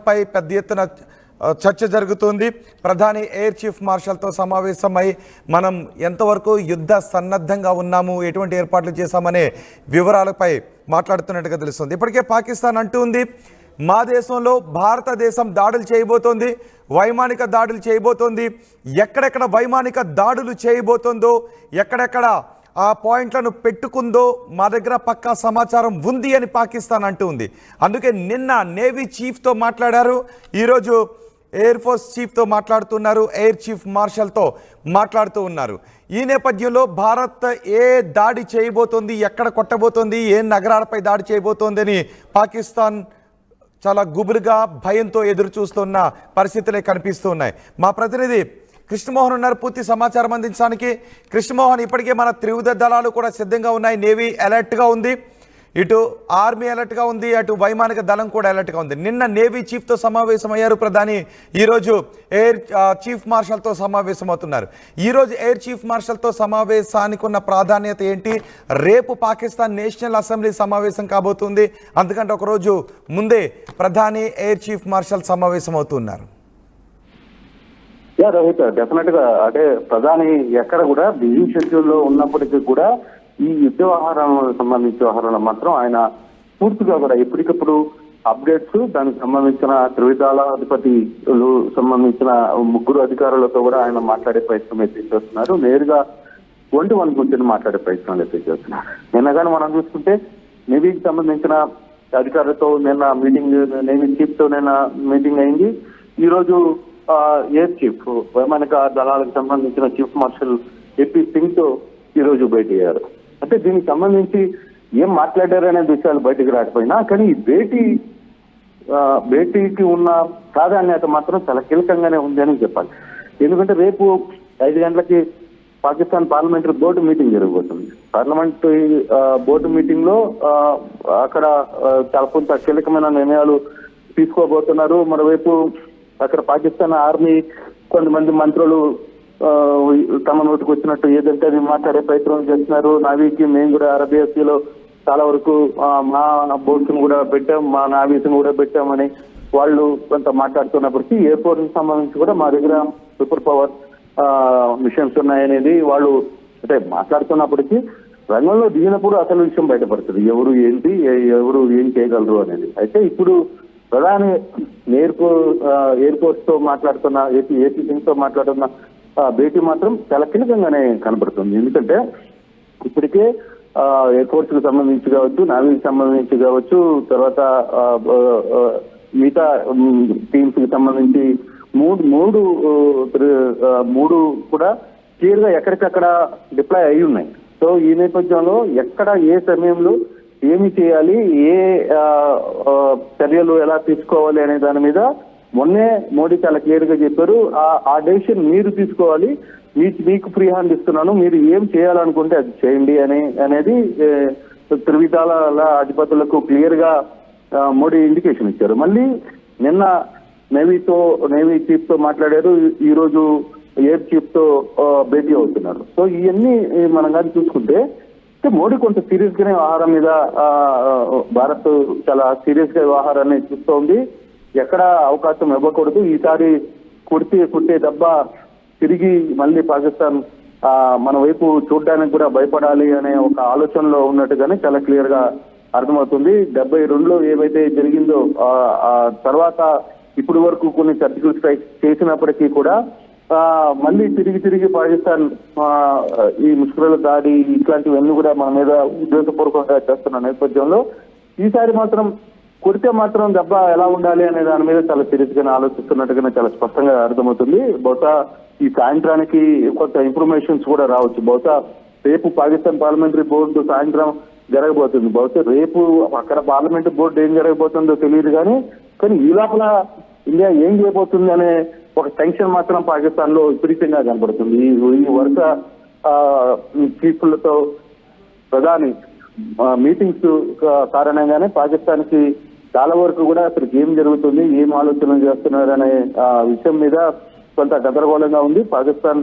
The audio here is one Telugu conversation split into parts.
పై పెద్ద ఎత్తున చర్చ జరుగుతుంది. ప్రధాని ఎయిర్ చీఫ్ మార్షల్తో సమావేశమై మనం ఎంతవరకు యుద్ధ సన్నద్ధంగా ఉన్నాము, ఎటువంటి ఏర్పాట్లు చేశామనే వివరాలపై మాట్లాడుతున్నట్టుగా తెలుస్తుంది. ఇప్పటికే పాకిస్తాన్ అంటుంది మా దేశంలో భారతదేశం దాడులు చేయబోతోంది, వైమానిక దాడులు చేయబోతోంది. ఎక్కడెక్కడ వైమానిక దాడులు చేయబోతోందో, ఎక్కడెక్కడ ఆ పాయింట్లను పెట్టుకుందో మా దగ్గర పక్కా సమాచారం ఉంది అని పాకిస్తాన్ అంటుంది. అందుకే నిన్న నేవీ చీఫ్తో మాట్లాడారు, ఈరోజు ఎయిర్ ఫోర్స్ చీఫ్తో మాట్లాడుతున్నారు, ఎయిర్ చీఫ్ మార్షల్తో మాట్లాడుతూ ఉన్నారు. ఈ నేపథ్యంలో భారత్ ఏ దాడి చేయబోతోంది, ఎక్కడ కొట్టబోతోంది, ఏ నగరాలపై దాడి చేయబోతోంది అని పాకిస్తాన్ చాలా గుబురుగా భయంతో ఎదురు చూస్తున్న పరిస్థితులే కనిపిస్తూ ఉన్నాయి. మా ప్రతినిధి కృష్ణమోహన్ ఉన్నారు పూర్తి సమాచారం అందించడానికి. కృష్ణమోహన్, ఇప్పటికే మన త్రివిధ దళాలు కూడా సిద్ధంగా ఉన్నాయి. నేవీ అలర్ట్గా ఉంది, ఇటు ఆర్మీ అలర్ట్గా ఉంది, అటు వైమానిక దళం కూడా అలర్ట్గా ఉంది. నిన్న నేవీ చీఫ్తో సమావేశమయ్యారు ప్రధాని, ఈరోజు ఎయిర్ చీఫ్ మార్షల్తో సమావేశమవుతున్నారు. ఈరోజు ఎయిర్ చీఫ్ మార్షల్తో సమావేశానికి ఉన్న ప్రాధాన్యత ఏంటి? రేపు పాకిస్తాన్ నేషనల్ అసెంబ్లీ సమావేశం కాబోతుంది, అందుకంటే ఒకరోజు ముందే ప్రధాని ఎయిర్ చీఫ్ మార్షల్ సమావేశం అవుతున్నారు. రోహిత్, డెఫినెట్ గా అంటే ప్రధాని ఎక్కడ కూడా బిజీ షెడ్యూల్ లో ఉన్నప్పటికీ కూడా ఈ యుద్ధ వ్యవహారాలకు సంబంధించిన వ్యవహారాలు మాత్రం ఆయన పూర్తిగా కూడా ఎప్పటికప్పుడు అప్డేట్స్, దానికి సంబంధించిన త్రివిధాలాధిపతులు సంబంధించిన ముగ్గురు అధికారులతో కూడా ఆయన మాట్లాడే ప్రయత్నం అయితే చేస్తున్నారు. నేరుగా 1-1 కూర్చొని మాట్లాడే ప్రయత్నాలు అయితే చేస్తున్నారు. నిన్న కానీ మనం చూసుకుంటే నేవీకి సంబంధించిన అధికారులతో నిన్న మీటింగ్, నేవీ చీఫ్ తో నిన్న మీటింగ్ అయింది. ఈ రోజు ఎయిర్ చీఫ్, వైమానిక దళాలకు సంబంధించిన చీఫ్ మార్షల్ ఏపీ సింగ్ తో ఈ రోజు భేటీ అయ్యారు. అంటే దీనికి సంబంధించి ఏం మాట్లాడారు అనే విషయాలు బయటకు రాకపోయినా కానీ ఈ భేటీకి ఉన్న ప్రాధాన్యత మాత్రం చాలా కీలకంగానే ఉంది అని చెప్పాలి. ఎందుకంటే రేపు 5 గంటలకి పాకిస్తాన్ పార్లమెంటరీ బోర్డు మీటింగ్ జరగబోతుంది. పార్లమెంటరీ బోర్డు మీటింగ్ లో అక్కడ చాలా కొంత కీలకమైన నిర్ణయాలు తీసుకోబోతున్నారు. మరోవైపు అక్కడ పాకిస్తాన్ ఆర్మీ కొంతమంది మంత్రులు తమ నోటికి వచ్చినట్టు ఏదంటే అది మాట్లాడే ప్రయత్నం చేస్తున్నారు. నావీకి మేము కూడా RBSలో చాలా వరకు మా బోట్స్ కూడా పెట్టాం, మా నావీస్ని కూడా పెట్టామని వాళ్ళు కొంత మాట్లాడుతున్నప్పటికీ ఎయిర్ ఫోర్స్ కి సంబంధించి కూడా మా దగ్గర సూపర్ పవర్ మిషన్స్ ఉన్నాయనేది వాళ్ళు అంటే మాట్లాడుతున్నప్పటికీ రంగంలో దిగినప్పుడు అసలు విషయం బయటపడుతుంది, ఎవరు ఏంటి, ఎవరు ఏం చేయగలరు అనేది. అయితే ఇప్పుడు ప్రధాని ఎయిర్ ఫోర్స్ తో మాట్లాడుతున్న ఏపీ సింగ్ తో మాట్లాడుతున్న భేటీ మాత్రం చాలా కీలకంగానే కనబడుతుంది. ఎందుకంటే ఇప్పటికే ఎయిర్ ఫోర్స్ కి సంబంధించి కావచ్చు, నావీకి సంబంధించి కావచ్చు, తర్వాత మిగతా టీమ్స్ కి సంబంధించి మూడు కూడా క్లియర్ గా ఎక్కడికక్కడ డిప్లాయ్ అయి ఉన్నాయి. సో ఈ నేపథ్యంలో ఎక్కడ ఏ సమయంలో ఏమి చేయాలి, ఏ చర్యలు ఎలా తీసుకోవాలి అనే దాని మీద మొన్నే మోడీ చాలా క్లియర్ గా చెప్పారు. ఆ డెసిషన్ మీరు తీసుకోవాలి, మీకు ఫ్రీ హ్యాండ్ ఇస్తున్నాను, మీరు ఏం చేయాలనుకుంటే అది చేయండి అనేది త్రివిధాల అధిపతులకు క్లియర్ గా మోడీ ఇండికేషన్ ఇచ్చారు. మళ్ళీ నిన్న నేవీ చీఫ్ తో మాట్లాడారు, ఈ రోజు ఎయిర్ చీఫ్ తో భేటీ అవుతున్నారు. సో ఇవన్నీ మనం కానీ చూసుకుంటే మోడీ కొంత సీరియస్ గానే వ్యవహారం మీద భారత్ చాలా సీరియస్ గా వ్యవహారాన్ని చూస్తోంది. ఎక్కడ అవకాశం ఇవ్వకూడదు, ఈసారి కుట్టే దెబ్బ తిరిగి మళ్ళీ పాకిస్తాన్ మన వైపు చూడడానికి కూడా భయపడాలి అనే ఒక ఆలోచనలో ఉన్నట్టుగానే చాలా క్లియర్ గా అర్థమవుతుంది. 72లో ఏవైతే జరిగిందో తర్వాత ఇప్పటి వరకు కొన్ని సర్జికల్ స్ట్రైక్ చేసినప్పటికీ కూడా మళ్ళీ తిరిగి పాకిస్తాన్ ఈ ముష్కరుల దాడి ఇట్లాంటివన్నీ కూడా మన మీద ఉద్దేశపూర్వకంగా చేస్తున్న నేపథ్యంలో ఈసారి మాత్రం కొడితే మాత్రం దెబ్బ ఎలా ఉండాలి అనే దాని మీద చాలా సీరియస్ గానే ఆలోచిస్తున్నట్టుగానే చాలా స్పష్టంగా అర్థమవుతుంది. బహుశా ఈ సాయంత్రానికి కొంత ఇన్ఫర్మేషన్స్ కూడా రావచ్చు. బహుశా రేపు పాకిస్తాన్ పార్లమెంటరీ బోర్డు సాయంత్రం జరగబోతుంది. బహుశా రేపు అక్కడ పార్లమెంటరీ బోర్డు ఏం జరగబోతుందో తెలియదు కానీ ఈ లోపల ఇండియా ఏం చేయబోతుంది అనే ఒక టెన్షన్ మాత్రం పాకిస్తాన్ లో విపరీతంగా కనబడుతుంది. ఈ వరుస చీఫ్లతో ప్రధాని మీటింగ్స్ కారణంగానే పాకిస్తాన్ కి చాలా వరకు కూడా అసలు ఏం జరుగుతుంది, ఏం ఆలోచనలు చేస్తున్నారనే విషయం మీద కొంత గందరగోళంగా ఉంది. పాకిస్తాన్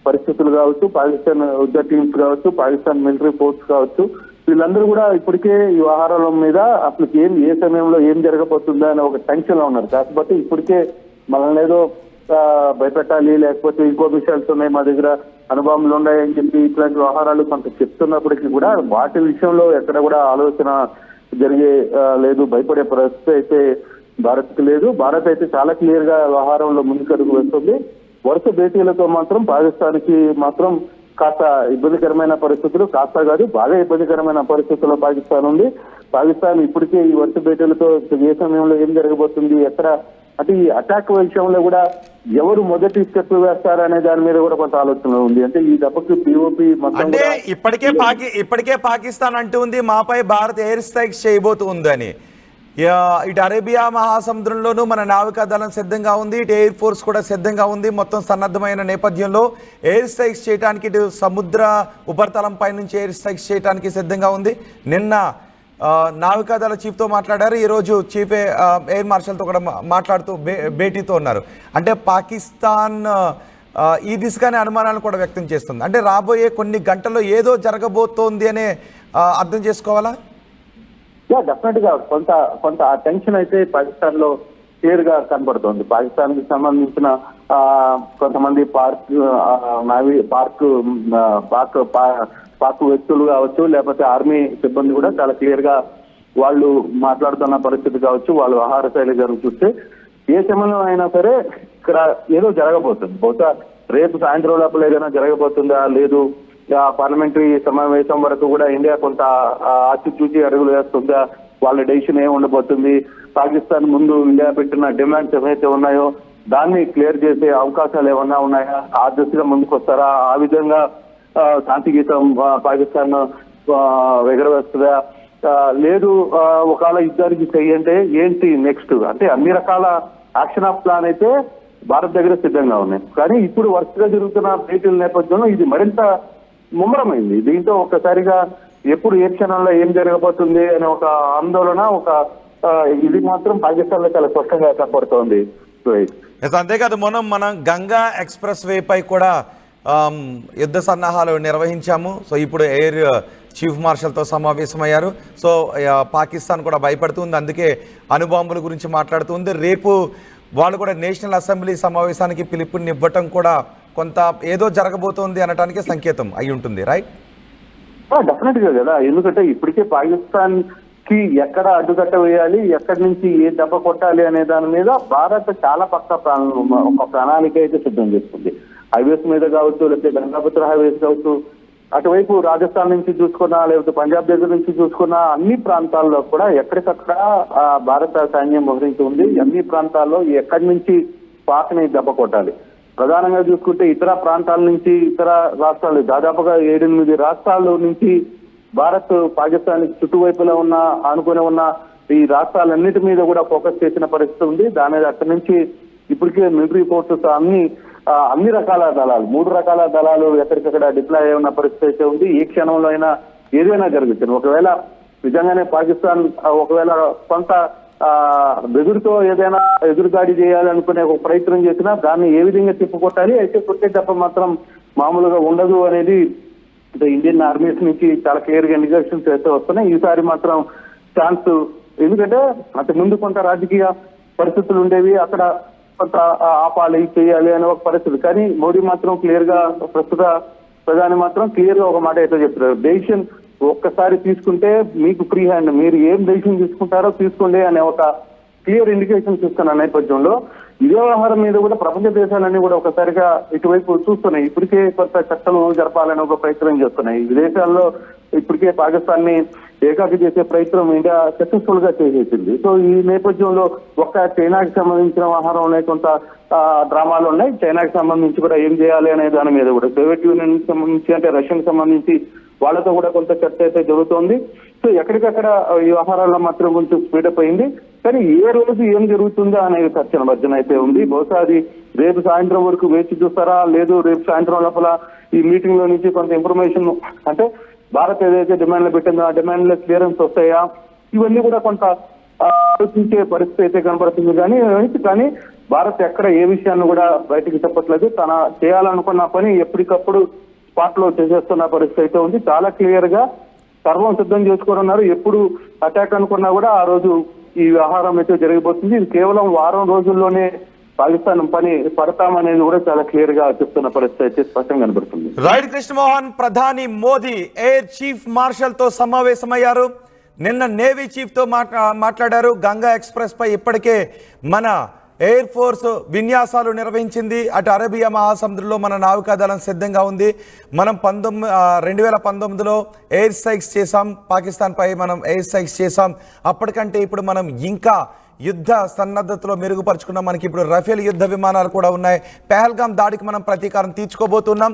పరిస్థితులు కావచ్చు, పాకిస్తాన్ యుద్ధ టీమ్స్ కావచ్చు, పాకిస్తాన్ మిలిటరీ ఫోర్స్ కావచ్చు, వీళ్ళందరూ కూడా ఇప్పటికే ఈ వ్యవహారాల మీద అసలు ఏ సమయంలో ఏం జరగబోతుందా అనే ఒక టెన్షన్ లో ఉన్నారు. కాకపోతే ఇప్పటికే మనల్ని ఏదో భయపెట్టాలి, లేకపోతే ఇంకో విషయాలు ఉన్నాయి మా దగ్గర అనుభవంలు ఉన్నాయని చెప్పి ఇట్లాంటి వ్యవహారాలు కొంత చెప్తున్నప్పటికీ కూడా వాటి విషయంలో ఎక్కడ కూడా ఆలోచన జరిగే లేదు, భయపడే పరిస్థితి అయితే భారత్కి లేదు. భారత్ అయితే చాలా క్లియర్ గా వ్యవహారంలో ముందుకడుగు వేస్తుంది. వరుస భేటీలతో మాత్రం పాకిస్తాన్కి మాత్రం కాస్త ఇబ్బందికరమైన పరిస్థితులు, కాస్త కాదు బాగా ఇబ్బందికరమైన పరిస్థితుల్లో పాకిస్తాన్ ఉంది. పాకిస్తాన్ ఇప్పటికే ఈ వరుస భేటీలతో ఏ సమయంలో ఏం జరగబోతుంది, ఎక్కడ అంటే ఈ అటాక్ విషయంలో కూడా ఎవరు మొదటి స్టెప్ వేస్తారనే దాని మీద కూడా కొంత ఆలోచన ఉంది. అంటే ఈ దెబ్బకి పిఓపి అంటే ఇప్పటికే పాకిస్తాన్ అంటుంది మాపై భారత్ ఎయిర్ స్ట్రైక్స్ చేయబోతుందని. ఇటు అరేబియా మహాసముద్రంలోనూ మన నావికా దళం సిద్ధంగా ఉంది, ఇటు ఎయిర్ ఫోర్స్ కూడా సిద్ధంగా ఉంది. మొత్తం సన్నద్ధమైన నేపథ్యంలో ఎయిర్ స్ట్రైక్స్ చేయడానికి ఇటు సముద్ర ఉపరితలం పై నుంచి ఎయిర్ స్ట్రైక్స్ చేయడానికి సిద్ధంగా ఉంది. నిన్న నావికాదళ చీఫ్తో మాట్లాడారు, ఈరోజు చీఫ్ ఎయిర్ మార్షల్తో కూడా మాట్లాడుతూ భేటీతో ఉన్నారు. అంటే పాకిస్తాన్ ఈ దిశగానే అనుమానాలు కూడా వ్యక్తం చేస్తుంది. అంటే రాబోయే కొన్ని గంటల్లో ఏదో జరగబోతోంది అనే అర్థం చేసుకోవాలా? డెఫినెట్ గా కొంత ఆ టెన్షన్ అయితే పాకిస్తాన్ లో క్లియర్ గా కనబడుతోంది. పాకిస్తాన్ కి సంబంధించిన కొంతమంది పాక్ వ్యక్తులు కావచ్చు, లేకపోతే ఆర్మీ సిబ్బంది కూడా చాలా క్లియర్ గా వాళ్ళు మాట్లాడుతున్న పరిస్థితి కావచ్చు, వాళ్ళు ఆహార శైలి చూస్తే ఏ సమయంలో అయినా సరే ఇక్కడ ఏదో జరగబోతుంది. బహుశా రేపు సాయంత్రం లోపల ఏదైనా జరగబోతుందా, లేదు పార్లమెంటరీ సమావేశం వరకు కూడా ఇండియా కొంత ఆచితూచి అడుగులు వేస్తుందా, వాళ్ళ డెసిషన్ ఏమి ఉండబోతుంది, పాకిస్తాన్ ముందు ఇండియా పెట్టిన డిమాండ్స్ ఏవైతే ఉన్నాయో దాన్ని క్లియర్ చేసే అవకాశాలు ఏమన్నా ఉన్నాయా, ఆ దిశగా ముందుకు వస్తారా, ఆ విధంగా శాంతి గీతం పాకిస్తాన్ ఎగరవేస్తుందా, లేదు ఒకవేళ యుద్ధానికి చెయ్యంటే ఏంటి నెక్స్ట్, అంటే అన్ని రకాల యాక్షన్ ఆఫ్ ప్లాన్ అయితే భారత్ దగ్గర సిద్ధంగా ఉన్నాయి. కానీ ఇప్పుడు వరుసగా జరుగుతున్న భేటీల నేపథ్యంలో ఇది మరింత ముమ్మరమైంది. దీంతో ఒక్కసారిగా ఎప్పుడు ఏ క్షణంలో ఏం జరగబోతుంది అనే ఒక ఆందోళన, ఒక ఇది మాత్రం పాకిస్తాన్ లో చాలా స్పష్టంగా కనపడుతోంది. అంతేకాదు మనం గంగా ఎక్స్ప్రెస్ వే పై కూడా యుద్ధ సన్నాహాలు నిర్వహించాము. సో ఇప్పుడు ఎయిర్ చీఫ్ మార్షల్తో సమావేశమయ్యారు. సో పాకిస్తాన్ కూడా భయపడుతుంది, అందుకే అణుబాంబుల గురించి మాట్లాడుతుంది. రేపు వాళ్ళు కూడా నేషనల్ అసెంబ్లీ సమావేశానికి పిలుపునివ్వటం కూడా కొంత ఏదో జరగబోతోంది అనటానికి సంకేతం అయి ఉంటుంది, రైట్? డెఫినెట్ గా కదా, ఎందుకంటే ఇప్పటికే పాకిస్తాన్ కి ఎక్కడ అడ్డుకట్ట వేయాలి, ఎక్కడి నుంచి ఏ దెబ్బ కొట్టాలి అనే దాని మీద భారత్ చాలా ఒక ప్రణాళిక అయితే సిద్ధం చేస్తుంది. హైవేస్ మీద కావచ్చు, లేకపోతే గంగాపుత్ర హైవేస్ కావచ్చు, అటువైపు రాజస్థాన్ నుంచి చూసుకున్నా, లేకపోతే పంజాబ్ దగ్గర నుంచి చూసుకున్నా, అన్ని ప్రాంతాల్లో కూడా ఎక్కడికక్కడ భారత సైన్యం మోహరించి ఉంది. అన్ని ప్రాంతాల్లో ఎక్కడి నుంచి పాక్ని దెబ్బ కొట్టాలి. ప్రధానంగా చూసుకుంటే ఇతర ప్రాంతాల నుంచి, ఇతర రాష్ట్రాలు దాదాపుగా 7-8 రాష్ట్రాల నుంచి భారత్ పాకిస్తాన్ చుట్టువైపులా ఆనుకుని ఉన్న ఈ రాష్ట్రాలన్నిటి మీద కూడా ఫోకస్ చేసిన పరిస్థితి ఉంది. దాని మీద అక్కడి నుంచి ఇప్పటికే మిలిటరీ ఫోర్సెస్ అన్ని రకాల దళాలు, 3 రకాల దళాలు ఎక్కడికక్కడ డిప్లాయ్ అయి ఉన్న పరిస్థితి అయితే ఉంది. ఏ క్షణంలో అయినా ఏదైనా జరుగుతుంది. ఒకవేళ నిజంగానే పాకిస్తాన్ ఒకవేళ కొంత బెదురుతో ఏదైనా ఎదురుదాడి చేయాలనుకునే ఒక ప్రయత్నం చేసినా దాన్ని ఏ విధంగా తిప్పుకొట్టాలి, అయితే కొట్టే తప్ప మాత్రం మామూలుగా ఉండదు అనేది ఇండియన్ ఆర్మీస్ నుంచి చాలా క్లియర్ గా ఇండికేషన్స్ అయితే వస్తున్నాయి. ఈసారి మాత్రం ఛాన్స్, ఎందుకంటే అంత ముందు కొంత రాజకీయ పరిస్థితులు ఉండేవి, అక్కడ కొంత ఆపాలి చేయాలి అనే ఒక పరిస్థితి. కానీ మోడీ మాత్రం క్లియర్ గా, ప్రస్తుత ప్రధాని మాత్రం క్లియర్ గా ఒక మాట అయితే చెప్తున్నారు, డెసిషన్ ఒక్కసారి తీసుకుంటే మీకు ఫ్రీ హ్యాండ్, మీరు ఏం డెసిషన్ తీసుకుంటారో తీసుకోండి అనే ఒక క్లియర్ ఇండికేషన్ చూస్తున్న నేపథ్యంలో ఇదే వ్యవహారం మీద కూడా ప్రపంచ దేశాలన్నీ కూడా ఒకసారిగా ఇటువైపు చూస్తున్నాయి. ఇప్పటికే కొంత చర్చలు జరపాలని ఒక ప్రయత్నం చేస్తున్నాయి. విదేశాల్లో ఇప్పటికే పాకిస్తాన్ ని ఏకాకి చేసే ప్రయత్నం ఇండియా సక్సెస్ఫుల్ గా చేసేసింది. సో ఈ నేపథ్యంలో ఒక్క చైనాకి సంబంధించిన వ్యవహారంలో కొంత డ్రామాలు ఉన్నాయి. చైనాకి సంబంధించి కూడా ఏం చేయాలి అనే దాని మీద కూడా, సోవియట్ యూనియన్ సంబంధించి అంటే రష్యాకి సంబంధించి వాళ్ళతో కూడా కొంత చర్చ అయితే జరుగుతోంది. సో ఎక్కడికక్కడ ఈ వ్యవహారాల్లో మాత్రం కొంచెం స్పీడప్ అయింది. కానీ ఏ రోజు ఏం జరుగుతుందో అనే చర్చల మధ్యన అయితే ఉంది. బహుశా అది రేపు సాయంత్రం వరకు వేచి చూస్తారా, లేదు రేపు సాయంత్రం లోపల ఈ మీటింగ్ లో నుంచి కొంత ఇన్ఫర్మేషన్, అంటే భారత్ ఏదైతే డిమాండ్లు పెట్టిందో ఆ డిమాండ్ల క్లియరెన్స్ వస్తాయా, ఇవన్నీ కూడా కొంత ఆలోచించే పరిస్థితి అయితే కనబడుతుంది. కానీ భారత్ ఎక్కడ ఏ విషయాన్ని కూడా బయటికి చెప్పట్లేదు. తన చేయాలనుకున్న పని ఎప్పటికప్పుడు స్పాట్ లో చేసేస్తున్న పరిస్థితి అయితే ఉంది. చాలా క్లియర్ గా సర్వం సిద్ధం చేసుకొని ఉన్నారు. ఎప్పుడు అటాక్ అనుకున్నా కూడా ఆ రోజు ఈ వ్యవహారం అయితే జరగబోతుంది. ఇది కేవలం వారం రోజుల్లోనే పాకిస్తాన్ పని పడతామనేది కూడా చాలా క్లియర్ గా చెప్తున్న పరిస్థితి అయితే స్పష్టంగా కనబడుతుంది. రైట్ కృష్ణమోహన్, ప్రధాని మోదీ ఎయిర్ చీఫ్ మార్షల్ తో సమావేశమయ్యారు. నిన్న నేవీ చీఫ్ తో మాట్లాడారు. గంగా ఎక్స్ప్రెస్ పై ఇప్పటికే మన ఎయిర్ ఫోర్స్ విన్యాసాలు నిర్వహించింది. అటు అరేబియా మహాసముద్రంలో మన నావికాదళం సిద్ధంగా ఉంది. మనం 2019లో ఎయిర్ స్ట్రైక్స్ చేసాం, పాకిస్తాన్ పై మనం ఎయిర్ స్ట్రైక్స్ చేసాం. అప్పటికంటే ఇప్పుడు మనం ఇంకా యుద్ధ సన్నద్ధతలో మెరుగుపరుచుకున్నాం. మనకి ఇప్పుడు రఫేల్ యుద్ధ విమానాలు కూడా ఉన్నాయి. పెహల్గాం దాడికి మనం ప్రతీకారం తీర్చుకోబోతున్నాం.